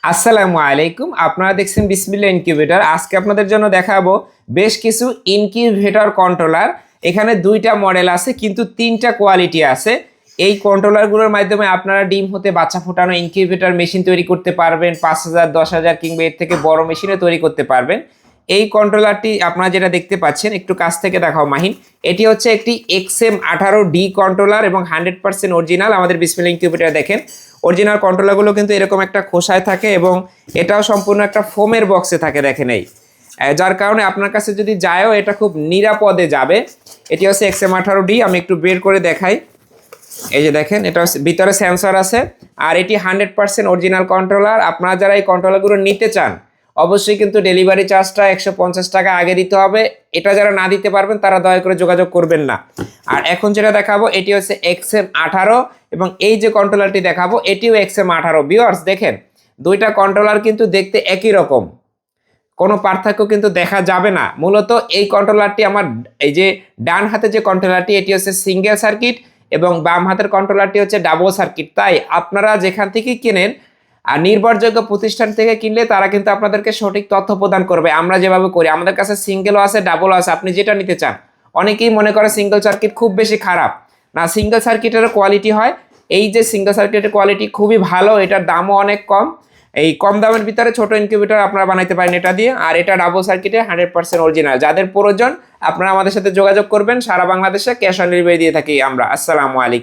আসসালামু আলাইকুম। আপনারা দেখছেন বিসমিল্লাহ ইনকিউবেটর। আজকে আপনাদের জন্য দেখাবো বেশ কিছু ইনকিউবেটর কন্ট্রোলার। এখানে দুইটা মডেল আছে কিন্তু তিনটা কোয়ালিটি আছে। এই কন্ট্রোলারগুলোর মাধ্যমে আপনারা ডিম হতে বাচ্চা ফোটানো ইনকিউবেটর মেশিন তৈরি করতে পারবেন। 5,000 10,000 কিংবা এর থেকে বড় মেশিনে তৈরি করতে পারবেন। এই কন্ট্রোলারটি আপনারা যেটা দেখতে পাচ্ছেন, একটু কাছ থেকে দেখাও মাহিন। এটি হচ্ছে একটি XM18D কন্ট্রোলার এবং 100% অরিজিনাল। আমাদের বিসমিল্লাহ ইনকিউবেটর দেখেন, অরিজিনাল কন্ট্রোলারগুলো কিন্তু এরকম একটা খোসায় থাকে এবং এটাও সম্পূর্ণ একটা ফোমের বক্সে থাকে, দেখেন এই। যার কারণে আপনার কাছে যদি যায়ও এটা খুব নিরাপদে যাবে। এটি হচ্ছে XM18D। আমি একটু বের করে দেখাই। এই যে দেখেন, এটা ভিতরে সেন্সর আছে আর এটি 100% অরিজিনাল কন্ট্রোলার। আপনারা যারা এই কন্ট্রোলারগুলো নিতে চান অবশ্যই কিন্তু ডেলিভারি চার্জটা 150 টাকা আগে দিতে হবে। এটা যারা না দিতে পারবেন তারা দয়া করে যোগাযোগ করবেন না। আর এখন যেটা দেখাবো এটি হচ্ছে XM18 এবং এই যে কন্ট্রোলারটি দেখাবো এটিও XM18। ভিউয়ার্স দেখেন, দুইটা কন্ট্রোলার কিন্তু দেখতে একই রকম, কোনো পার্থক্য কিন্তু দেখা যাবে না। মূলত এই কন্ট্রোলারটি আমার এই যে ডান হাতে যে কন্ট্রোলারটি এটি হচ্ছে সিঙ্গেল সার্কিট এবং বাম হাতের কন্ট্রোলারটি হচ্ছে ডাবল সার্কিট। তাই আপনারা যেখান থেকে কেনেন আর নির্ভরযোগ্য প্রতিষ্ঠান থেকে কিনলে তারা কিন্তু আপনাদেরকে সঠিক তথ্য প্রদান করবে। আমরা যেভাবে করি, আমাদের কাছে সিঙ্গেলও আছে ডাবলও আছে, আপনি যেটা নিতে চান। অনেকেই মনে করে সিঙ্গেল সার্কিট খুব বেশি খারাপ, না, সিঙ্গেল সার্কিটের কোয়ালিটি হয়। এই যে সিঙ্গেল সার্কিটের কোয়ালিটি খুবই ভালো, এটার দামও অনেক কম। এই কম দামের ভিতরে ছোট ইনকিউবেটর আপনারা বানাইতে পারেন এটা দিয়ে। আর এটা ডাবল সার্কিটে 100% অরিজিনাল। যাদের প্রয়োজন আপনারা আমাদের সাথে যোগাযোগ করবেন। সারা বাংলাদেশে ক্যাশ অন ডেলিভারি দিয়ে থাকি আমরা। আসসালামু আলাইকুম।